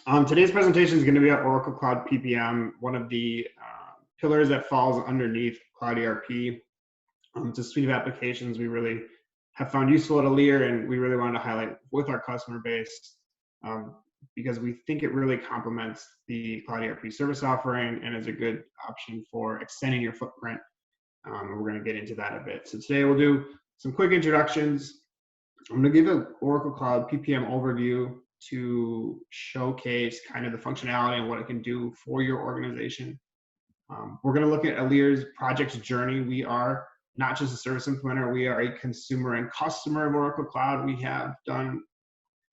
Today's presentation is going to be about Oracle Cloud PPM, one of the pillars that falls underneath Cloud ERP. It's a suite of applications we really have found useful at Alere, and we really wanted to highlight with our customer base because we think it really complements the Cloud ERP service offering and is a good option for extending your footprint. We're going to get into that a bit. So today we'll do some quick introductions. I'm going to give an Oracle Cloud PPM overview to showcase kind of the functionality and what it can do for your organization. We're going to look at Alere's project journey. We are not just a service implementer, we are a consumer and customer of Oracle Cloud. We have done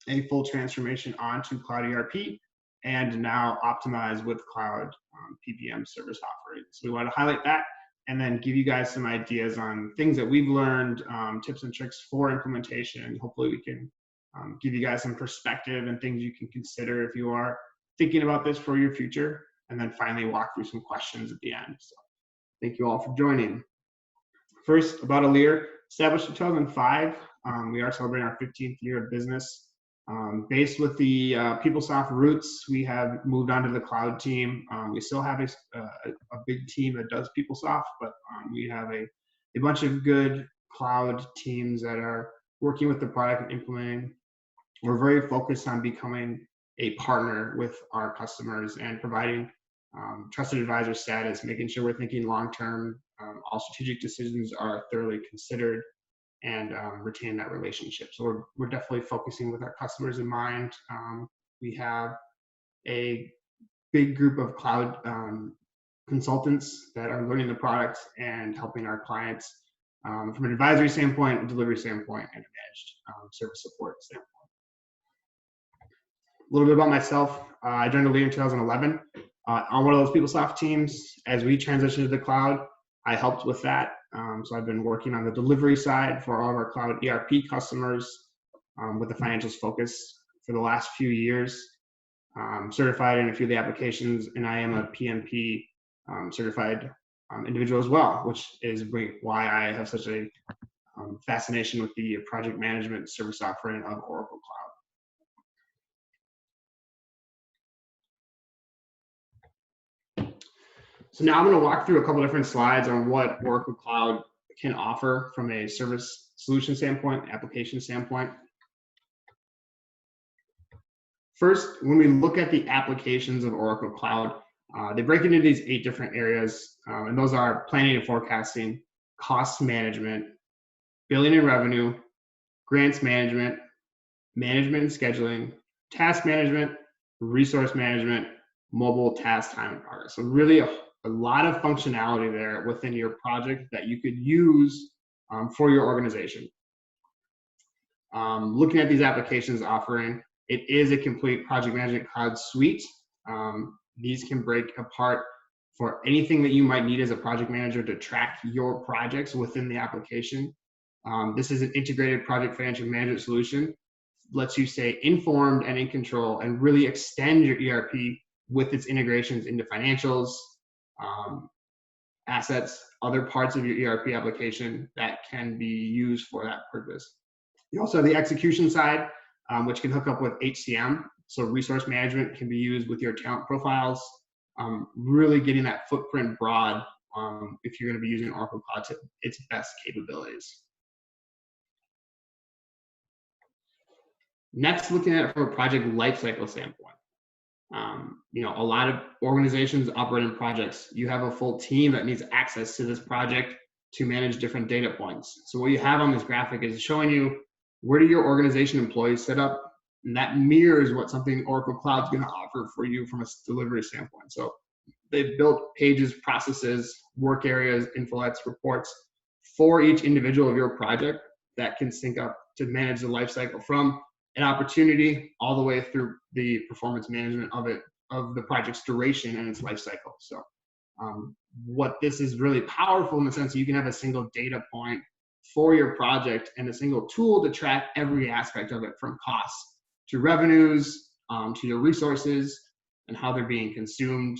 a full transformation onto Cloud ERP and now optimize with Cloud PPM service offerings. So we want to highlight that and then give you guys some ideas on things that we've learned, tips and tricks for implementation, and hopefully we can give you guys some perspective and things you can consider if you are thinking about this for your future, and then finally walk through some questions at the end. So thank you all for joining. First, about Alere, established in 2005. We are celebrating our 15th year of business. Based with the PeopleSoft roots, we have moved on to the cloud team. We still have a big team that does PeopleSoft, but we have a bunch of good cloud teams that are working with the product and implementing. We're very focused on becoming a partner with our customers and providing trusted advisor status, making sure we're thinking long-term. All strategic decisions are thoroughly considered and retain that relationship. So we're definitely focusing with our customers in mind. We have a big group of cloud consultants that are learning the product and helping our clients from an advisory standpoint, a delivery standpoint, and a managed service support standpoint. A little bit about myself. I joined Alere in 2011 on one of those PeopleSoft teams. As we transitioned to the cloud, I helped with that. So I've been working on the delivery side for all of our Cloud ERP customers with the financials focus for the last few years. Certified in a few of the applications, and I am a PMP certified individual as well, which is why I have such a fascination with the project management service offering of Oracle Cloud. So now I'm going to walk through a couple different slides on what Oracle Cloud can offer from a service solution standpoint, application standpoint. First, when we look at the applications of Oracle Cloud, they break into these 8 different areas, and those are planning and forecasting, cost management, billing and revenue, grants management, management and scheduling, task management, resource management, mobile task time and progress. So really a lot of functionality there within your project that you could use for your organization. Looking at these applications offering, it is a complete project management cloud suite. These can break apart for anything that you might need as a project manager to track your projects within the application. This is an integrated project financial management solution. Lets you stay informed and in control and really extend your ERP with its integrations into financials, assets, other parts of your ERP application that can be used for that purpose. You also have the execution side, which can hook up with HCM. So resource management can be used with your talent profiles, really getting that footprint broad if you're going to be using Oracle Cloud to its best capabilities. Next, looking at it from a project lifecycle standpoint. A lot of organizations operate in projects. You have a full team that needs access to this project to manage different data points. So what you have on this graphic is showing you where do your organization employees set up, and that mirrors what something Oracle Cloud is going to offer for you from a delivery standpoint. So they've built pages, processes, work areas, infolets, reports for each individual of your project that can sync up to manage the lifecycle from an opportunity all the way through the performance management of the project's duration and its life cycle. So what this is really powerful in the sense that you can have a single data point for your project and a single tool to track every aspect of it, from costs to revenues to your resources and how they're being consumed,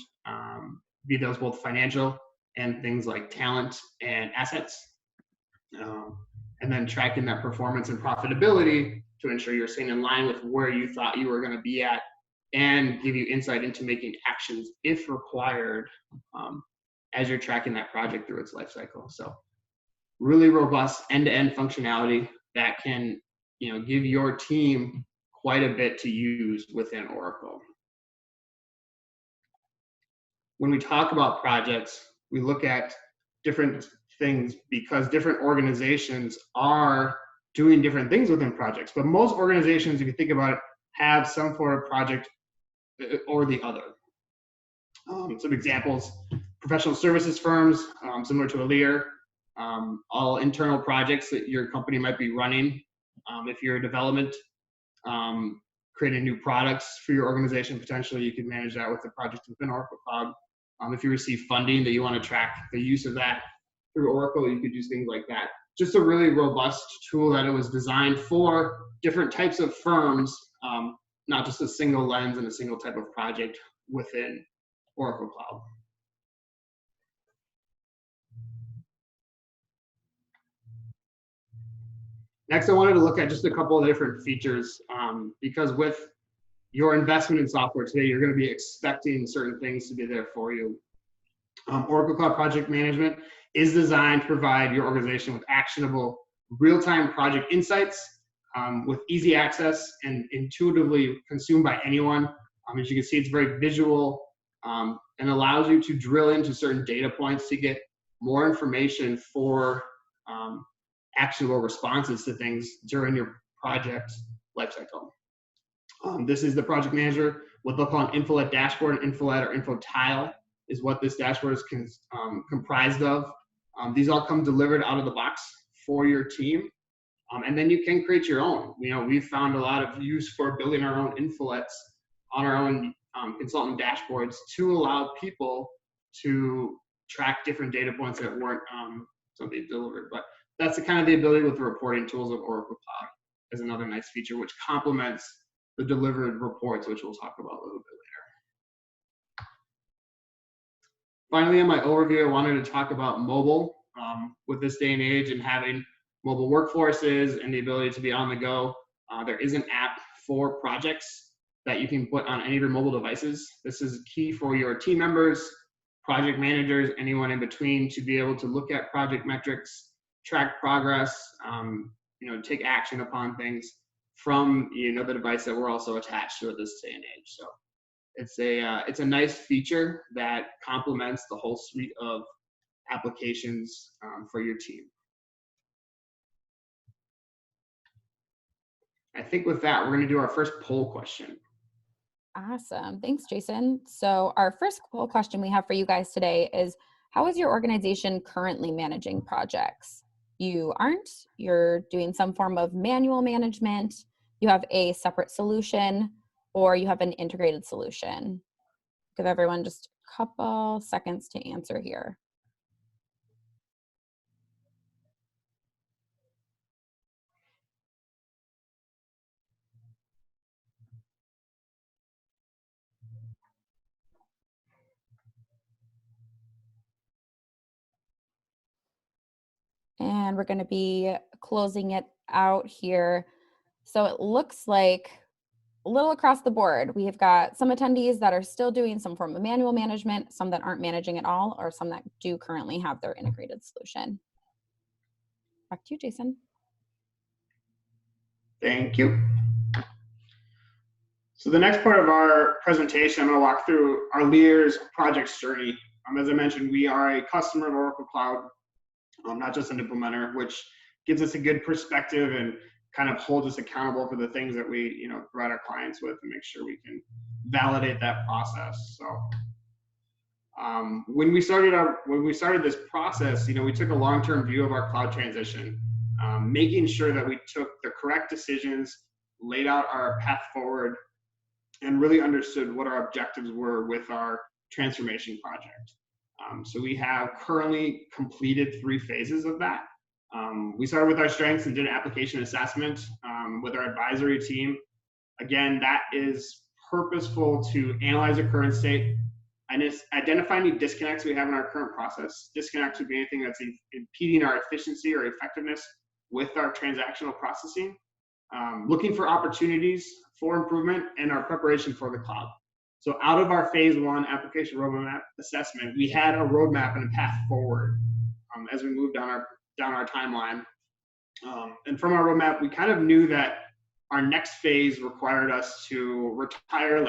be those both financial and things like talent and assets, and then tracking that performance and profitability to ensure you're staying in line with where you thought you were going to be at and give you insight into making actions if required as you're tracking that project through its life cycle. So really robust end-to-end functionality that can give your team quite a bit to use within Oracle. When we talk about projects, we look at different things because different organizations are doing different things within projects. But most organizations, if you think about it, have some sort of project or the other. Some examples: professional services firms, similar to a Lear, all internal projects that your company might be running. If you're a development, creating new products for your organization, potentially you can manage that with the project within Oracle Cloud. If you receive funding that you want to track the use of that through Oracle, you could do things like that. Just a really robust tool that it was designed for different types of firms, not just a single lens and a single type of project within Oracle Cloud. Next, I wanted to look at just a couple of different features because with your investment in software today, you're going to be expecting certain things to be there for you. Oracle Cloud Project Management is designed to provide your organization with actionable, real-time project insights with easy access and intuitively consumed by anyone. As you can see, it's very visual and allows you to drill into certain data points to get more information for actionable responses to things during your project lifecycle. This is the project manager, what they'll call an infolet dashboard. An infolet or info tile is what this dashboard is comprised of. These all come delivered out of the box for your team. And then you can create your own. We've found a lot of use for building our own infolets on our own consultant dashboards to allow people to track different data points that weren't something delivered. But that's the kind of the ability with the reporting tools of Oracle Cloud is another nice feature, which complements the delivered reports, which we'll talk about a little bit later. Finally, in my overview, I wanted to talk about mobile. With this day and age and having mobile workforces and the ability to be on the go, there is an app for projects that you can put on any of your mobile devices. This is key for your team members, project managers, anyone in between, to be able to look at project metrics, track progress, take action upon things from the device that we're also attached to at this day and age. So it's a nice feature that complements the whole suite of applications for your team. I think with that, we're going to do our first poll question. Awesome. Thanks, Jason. So our first poll question we have for you guys today is, how is your organization currently managing projects? You aren't, you're doing some form of manual management, you have a separate solution, or you have an integrated solution. Give everyone just a couple seconds to answer here. And we're going to be closing it out here. So it looks like a little across the board. We have got some attendees that are still doing some form of manual management, some that aren't managing at all, or some that do currently have their integrated solution. Back to you, Jason. Thank you. So the next part of our presentation, I'm going to walk through our Lear's project's journey. As I mentioned, we are a customer of Oracle Cloud, not just an implementer, which gives us a good perspective and kind of holds us accountable for the things that we provide our clients with and make sure we can validate that process. So when we started this process, we took a long-term view of our cloud transition, making sure that we took the correct decisions, laid out our path forward, and really understood what our objectives were with our transformation project. So we have currently completed 3 phases of that. We started with our strengths and did an application assessment with our advisory team. Again, that is purposeful to analyze the current state and identify any disconnects we have in our current process. Disconnects would be anything that's impeding our efficiency or effectiveness with our transactional processing. Looking for opportunities for improvement and our preparation for the cloud. So out of our phase one application roadmap assessment, we had a roadmap and a path forward as we moved down our timeline. And from our roadmap, we kind of knew that our next phase required us to retire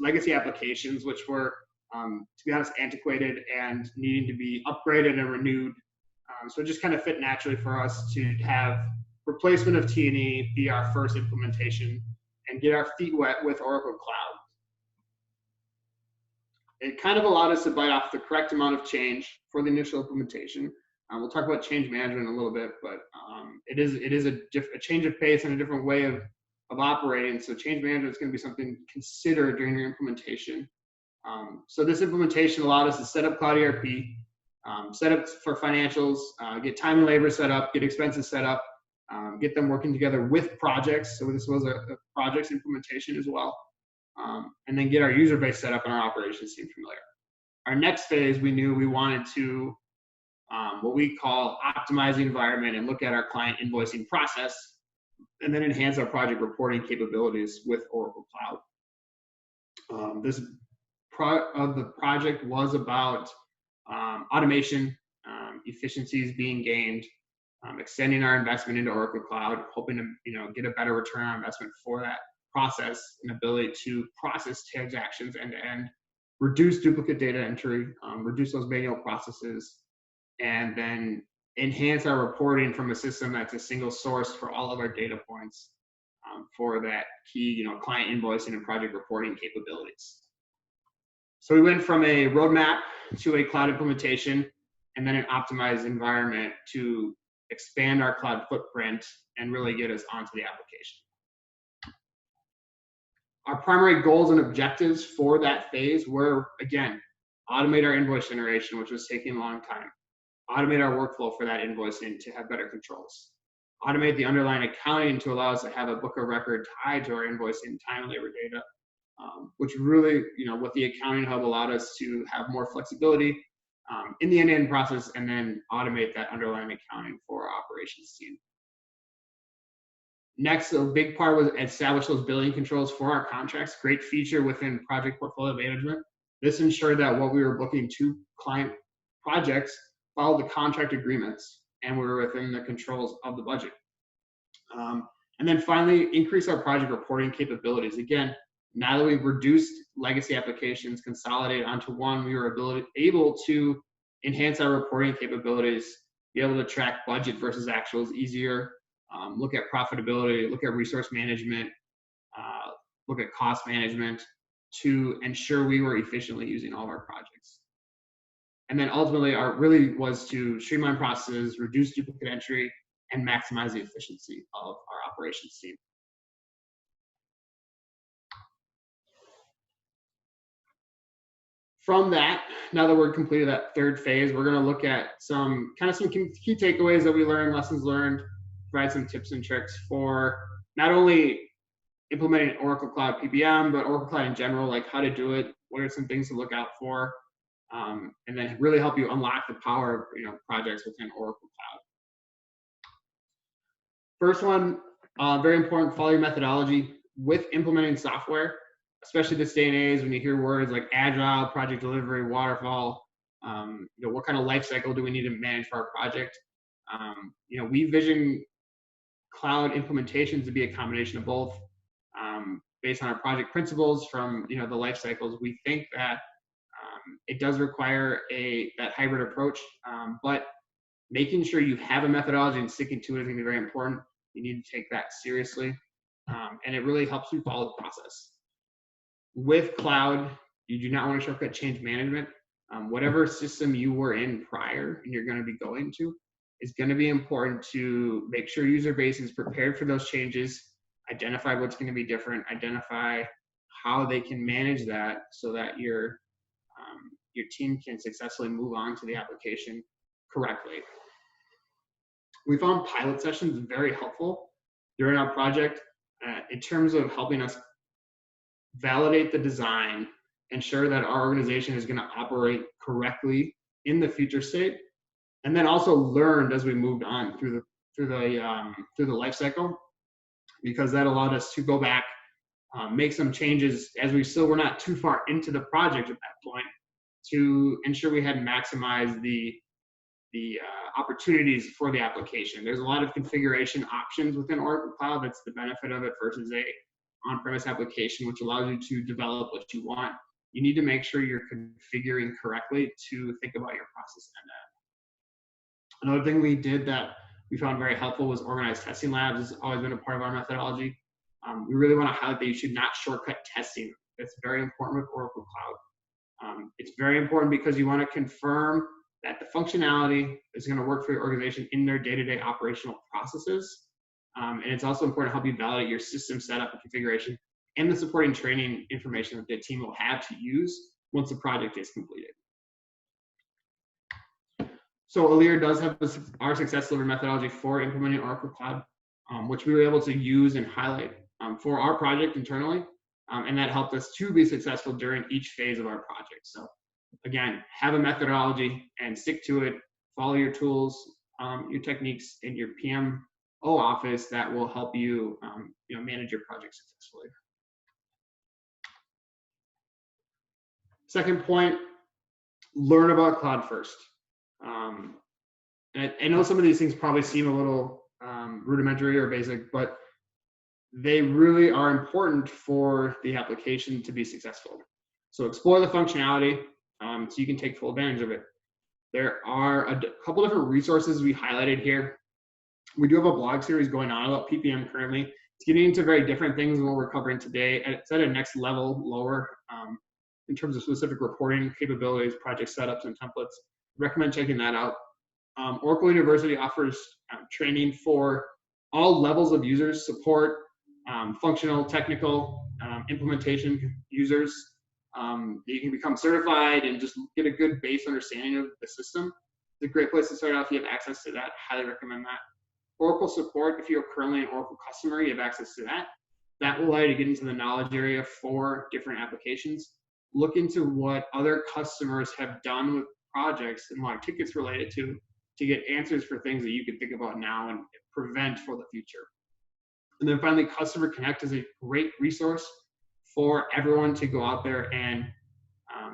legacy applications, which were, to be honest, antiquated and needing to be upgraded and renewed. So it just kind of fit naturally for us to have replacement of T&E be our first implementation and get our feet wet with Oracle Cloud. It kind of allowed us to bite off the correct amount of change for the initial implementation. We'll talk about change management in a little bit, but it is a change of pace and a different way of operating. So change management is going to be something considered during your implementation. So this implementation allowed us to set up Cloud ERP, set up for financials, get time and labor set up, get expenses set up, get them working together with projects. So this was a projects implementation as well. And then get our user base set up and our operations team familiar. Our next phase, we knew we wanted to what we call optimize the environment and look at our client invoicing process, and then enhance our project reporting capabilities with Oracle Cloud. This of the project was about automation, efficiencies being gained, extending our investment into Oracle Cloud, hoping to get a better return on investment for that process and ability to process transactions end to end, reduce duplicate data entry, reduce those manual processes, and then enhance our reporting from a system that's a single source for all of our data points for that key, client invoicing and project reporting capabilities. So we went from a roadmap to a cloud implementation and then an optimized environment to expand our cloud footprint and really get us onto the application. Our primary goals and objectives for that phase were, again, automate our invoice generation, which was taking a long time. Automate our workflow for that invoicing to have better controls. Automate the underlying accounting to allow us to have a book of record tied to our invoicing time and labor data, which really, with the accounting hub allowed us to have more flexibility in the end-to-end process and then automate that underlying accounting for our operations team. Next, a big part was establish those billing controls for our contracts. Great feature within project portfolio management. This ensured that what we were booking to client projects followed the contract agreements and we were within the controls of the budget. And then finally, increase our project reporting capabilities. Again, now that we've reduced legacy applications, consolidate onto one, we were able to enhance our reporting capabilities, be able to track budget versus actuals easier, look at profitability, look at resource management, look at cost management to ensure we were efficiently using all of our projects. And then ultimately, our really was to streamline processes, reduce duplicate entry, and maximize the efficiency of our operations team. From that, now that we're completed that third phase, we're going to look at some key takeaways that we learned, lessons learned, provide some tips and tricks for not only implementing Oracle Cloud PPM, but Oracle Cloud in general, like how to do it, what are some things to look out for, and then really help you unlock the power of projects within Oracle Cloud. First one, very important, follow your methodology with implementing software, especially this day and age when you hear words like agile, project delivery, waterfall. What kind of life cycle do we need to manage for our project? We vision cloud implementations to be a combination of both. Based on our project principles from the life cycles, we think that it does require that hybrid approach, but making sure you have a methodology and sticking to it is going to be very important. You need to take that seriously, and it really helps you follow the process. With cloud, you do not want to shortcut change management. Whatever system you were in prior and you're going to be going to is going to be important to make sure user base is prepared for those changes, identify what's going to be different, identify how they can manage that so that your team can successfully move on to the application correctly. We found pilot sessions very helpful during our project in terms of helping us validate the design, ensure that our organization is going to operate correctly in the future state, and then also learned as we moved on through the life cycle, because that allowed us to go back make some changes as we're not too far into the project at that point to ensure we had maximized the opportunities for the application. There's a lot of configuration options within Oracle Cloud. That's the benefit of it versus a on-premise application, which allows you to develop what you want. You need to make sure you're configuring correctly to think about your process end-to-end. Another thing we did that we found very helpful was organized testing labs. Has always been a part of our methodology. We really want to highlight that you should not shortcut testing. It's very important with Oracle Cloud. It's very important because you want to confirm that the functionality is going to work for your organization in their day-to-day operational processes. And it's also important to help you validate your system setup and configuration and the supporting training information that the team will have to use once the project is completed. So Alir does have our success delivery methodology for implementing Oracle Cloud, which we were able to use and highlight for our project internally. And that helped us to be successful during each phase of our project. So again, have a methodology and stick to it. Follow your tools, your techniques in your PMO office that will help you, manage your project successfully. Second point, learn about cloud first. And I know some of these things probably seem a little rudimentary or basic, but they really are important for the application to be successful. So explore the functionality so you can take full advantage of it. There are a couple different resources we highlighted here. We do have a blog series going on about PPM currently. It's getting into very different things than what we're covering today. It's at a next level lower in terms of specific reporting capabilities, project setups, and templates. Recommend checking that out. Oracle University offers training for all levels of users, support, functional, technical, implementation users. You can become certified and just get a good base understanding of the system. It's a great place to start out if you have access to that. Highly recommend that. Oracle support, if you're currently an Oracle customer, you have access to that. That will allow you to get into the knowledge area for different applications. Look into what other customers have done with projects and what tickets related to get answers for things that you can think about now and prevent for the future. And then finally, Customer Connect is a great resource for everyone to go out there and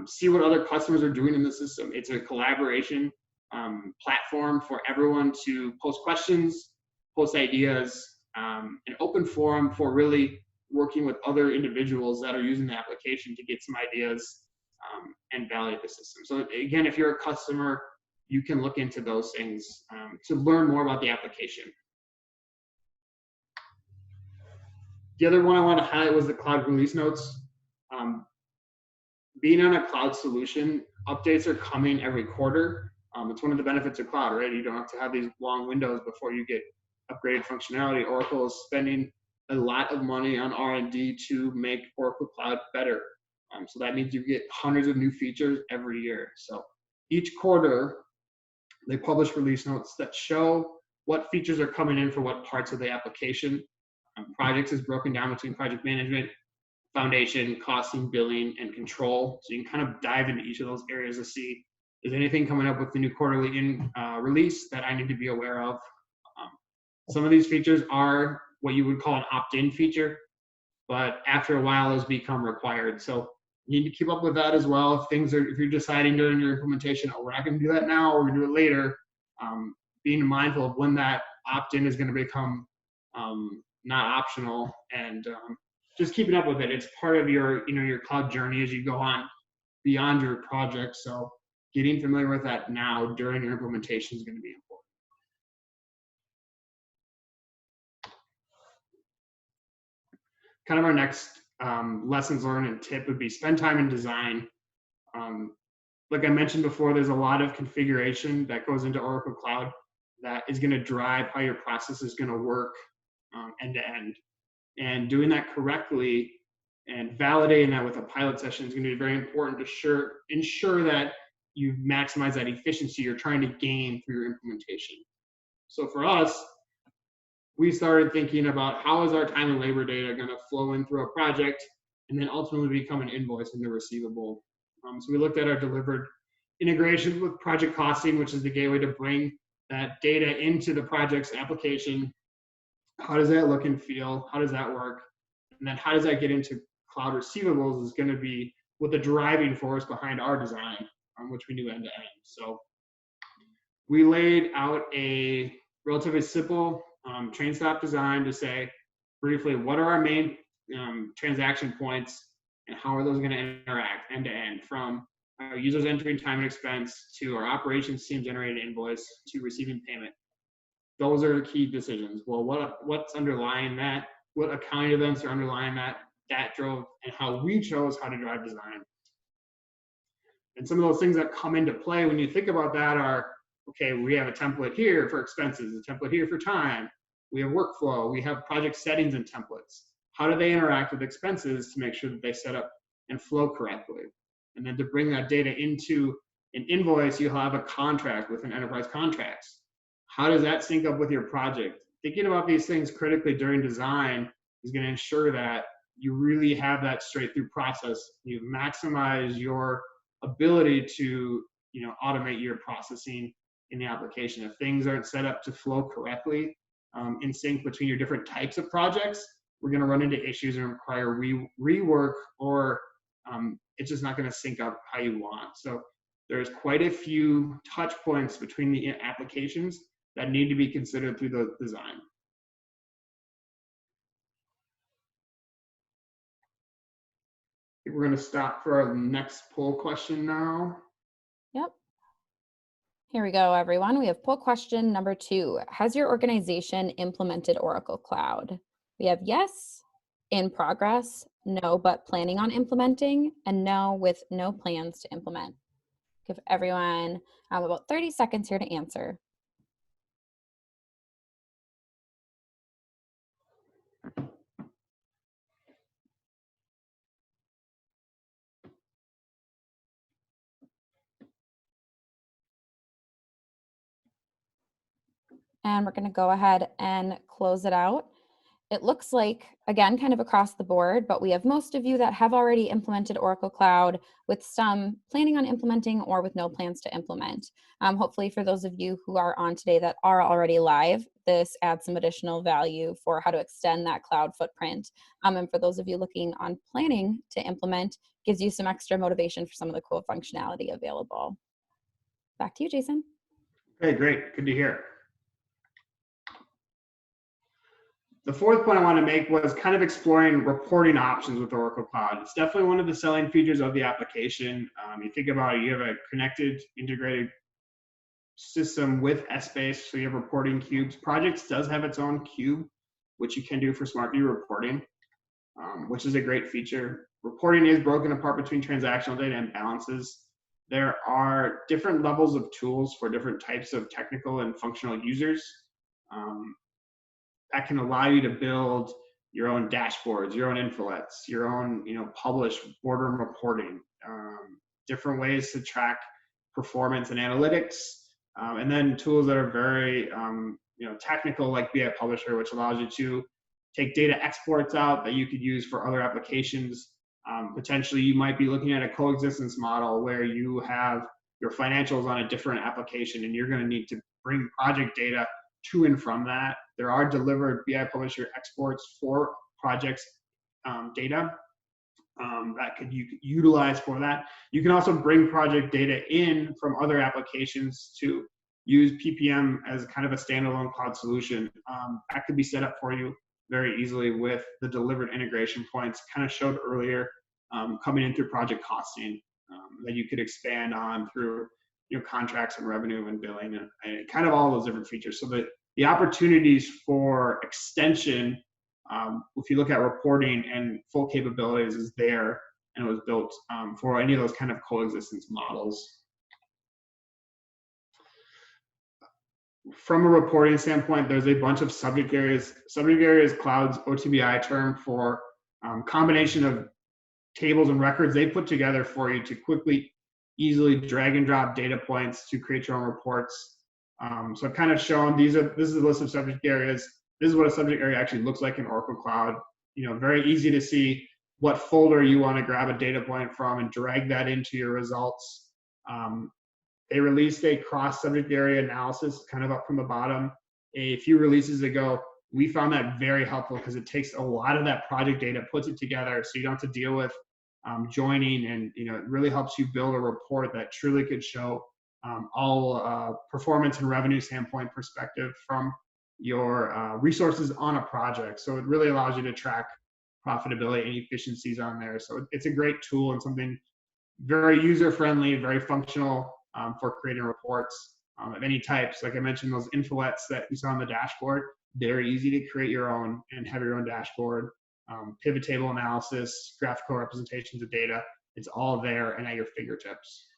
see what other customers are doing in the system. It's a collaboration platform for everyone to post questions, post ideas, an open forum for really working with other individuals that are using the application to get some ideas and validate the system. So again, if you're a customer, you can look into those things to learn more about the application. The other one I want to highlight was the cloud release notes. Being on a cloud solution, updates are coming every quarter. It's one of the benefits of cloud, right? You don't have to have these long windows before you get upgraded functionality. Oracle is spending a lot of money on R&D to make Oracle Cloud better. So that means you get hundreds of new features every year. So each quarter, they publish release notes that show what features are coming in for what parts of the application. Projects is broken down between project management, foundation, costing, billing, and control. So you can kind of dive into each of those areas to see, is anything coming up with the new quarterly release that I need to be aware of? Some of these features are what you would call an opt-in feature, but after a while has become required. So you need to keep up with that as well. If you're deciding during your implementation, oh, we're not going to do that now, or we're going to do it later, being mindful of when that opt-in is going to become not optional, and just keeping up with it. It's part of your cloud journey as you go on beyond your project. So getting familiar with that now during your implementation is going to be important. Kind of our next lessons learned and tip would be spend time in design. Like I mentioned before, there's a lot of configuration that goes into Oracle Cloud that is going to drive how your process is going to work end to end. And doing that correctly and validating that with a pilot session is going to be very important to ensure that you maximize that efficiency you're trying to gain through your implementation. So for us, we started thinking about how is our time and labor data going to flow in through a project and then ultimately become an invoice and a receivable. So we looked at our delivered integration with project costing, which is the gateway to bring that data into the project's application. How does that look and feel? How does that work? And then how does that get into cloud receivables is going to be what the driving force behind our design, which we do end to end. So we laid out a relatively simple train stop design to say briefly what are our main transaction points and how are those going to interact end to end, from our users entering time and expense to our operations team generated invoice to receiving payment. Those are the key decisions. Well, what's underlying that? What accounting events are underlying that? That drove, and how we chose how to drive design. And some of those things that come into play when you think about that are, okay, we have a template here for expenses, a template here for time. We have workflow. We have project settings and templates. How do they interact with expenses to make sure that they set up and flow correctly? And then to bring that data into an invoice, you'll have a contract with an enterprise contracts. How does that sync up with your project? Thinking about these things critically during design is going to ensure that you really have that straight through process. You maximize your ability to, automate your processing in the application. If things aren't set up to flow correctly in sync between your different types of projects, we're going to run into issues and require rework, or it's just not going to sync up how you want. So there's quite a few touch points between the applications that need to be considered through the design. I think we're going to stop for our next poll question now. Yep. Here we go, everyone. We have poll question number 2. Has your organization implemented Oracle Cloud? We have yes, in progress, no, but planning on implementing, and no, with no plans to implement. Give everyone about 30 seconds here to answer. And we're going to go ahead and close it out. It looks like, again, kind of across the board, but we have most of you that have already implemented Oracle Cloud, with some planning on implementing or with no plans to implement. Hopefully for those of you who are on today that are already live, this adds some additional value for how to extend that cloud footprint. And for those of you looking on planning to implement, gives you some extra motivation for some of the cool functionality available. Back to you, Jason. Okay, great. Good to hear. The fourth point I want to make was kind of exploring reporting options with Oracle Cloud. It's definitely one of the selling features of the application. You think about it, you have a connected, integrated system with Essbase, so you have reporting cubes. Projects does have its own cube, which you can do for smart view reporting, which is a great feature. Reporting is broken apart between transactional data and balances. There are different levels of tools for different types of technical and functional users. That can allow you to build your own dashboards, your own infolets, your own, publish boardroom reporting, different ways to track performance and analytics, and then tools that are very, technical, like BI Publisher, which allows you to take data exports out that you could use for other applications. Potentially, you might be looking at a coexistence model where you have your financials on a different application, and you're going to need to bring project data to and from that. There are delivered BI Publisher exports for projects data that you could utilize for that. You can also bring project data in from other applications to use PPM as kind of a standalone cloud solution. That could be set up for you very easily with the delivered integration points kind of showed earlier, coming in through project costing, that you could expand on through contracts and revenue and billing and kind of all those different features. So the opportunities for extension, if you look at reporting and full capabilities, is there, and it was built for any of those kind of coexistence models. From a reporting standpoint, there's a bunch of subject areas. Subject areas, cloud's OTBI term for combination of tables and records they put together for you to quickly, easily drag and drop data points to create your own reports. So I've kind of shown this is a list of subject areas. This is what a subject area actually looks like in Oracle Cloud. Very easy to see what folder you want to grab a data point from and drag that into your results. They released a cross subject area analysis kind of up from the bottom a few releases ago, we found that very helpful because it takes a lot of that project data, puts it together, so you don't have to deal with joining, and it really helps you build a report that truly could show all performance and revenue standpoint perspective from your resources on a project. So it really allows you to track profitability and efficiencies on there. So it's a great tool and something very user-friendly, very functional for creating reports of any types. Like I mentioned, those infolets that you saw on the dashboard, they're easy to create your own and have your own dashboard. Pivot table analysis, graphical representations of data, it's all there and at your fingertips.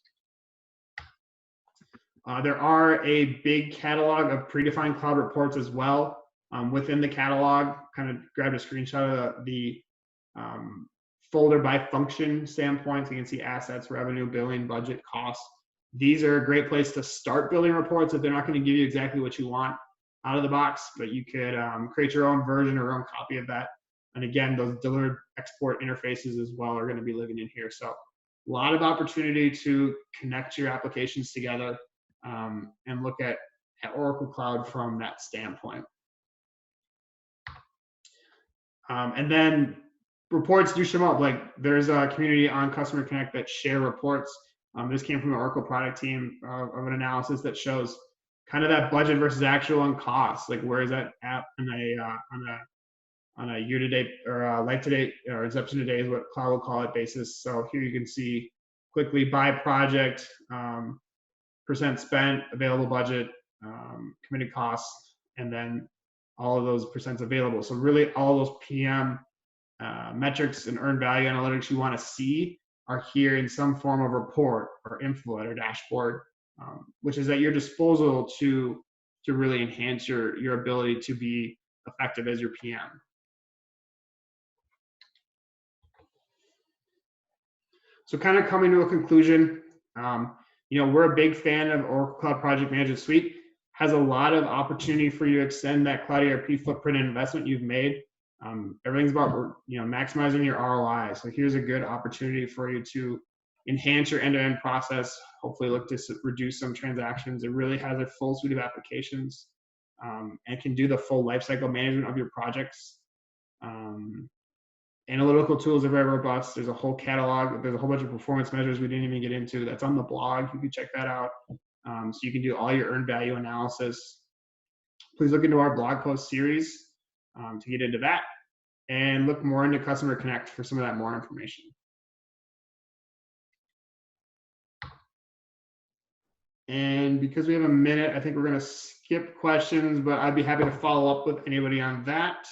There are a big catalog of predefined cloud reports as well. Within the catalog, kind of grabbed a screenshot of the folder by function standpoint, so you can see assets, revenue, billing, budget, costs. These are a great place to start building reports if they're not going to give you exactly what you want out of the box, but you could create your own version or own copy of that. And again, those delivered export interfaces as well are going to be living in here. So a lot of opportunity to connect your applications together and look at Oracle Cloud from that standpoint. And then reports do show up. Like there's a community on Customer Connect that share reports. This came from the Oracle product team of an analysis that shows kind of that budget versus actual and cost. Like where is that at on a year-to-date or a life-to-date or inception-to-date is what Cloud will call it basis. So here you can see quickly by project, percent spent, available budget, committed costs, and then all of those percents available. So really all those PM metrics and earned value analytics you want to see are here in some form of report or infolet or dashboard, which is at your disposal to really enhance your ability to be effective as your PM. So kind of coming to a conclusion, we're a big fan of Oracle Cloud Project Management Suite. Has a lot of opportunity for you to extend that Cloud ERP footprint and investment you've made. Everything's about maximizing your ROI. So here's a good opportunity for you to enhance your end-to-end process. Hopefully, look to reduce some transactions. It really has a full suite of applications and can do the full lifecycle management of your projects. Analytical tools are very robust. There's a whole catalog. There's a whole bunch of performance measures we didn't even get into. That's on the blog. You can check that out. So you can do all your earned value analysis. Please look into our blog post series to get into that, and look more into Customer Connect for some of that more information. And because we have a minute, I think we're going to skip questions, but I'd be happy to follow up with anybody on that.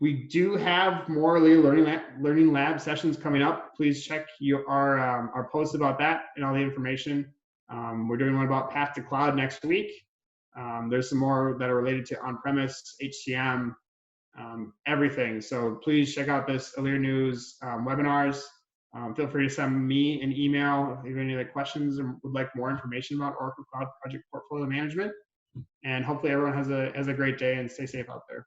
We do have more Learning Lab sessions coming up. Please check our post about that and all the information. We're doing one about Path to Cloud next week. There's some more that are related to on-premise, HCM, everything. So please check out this Alir News webinars. Feel free to send me an email if you have any other questions and would like more information about Oracle Cloud Project Portfolio Management. And hopefully everyone has a great day and stay safe out there.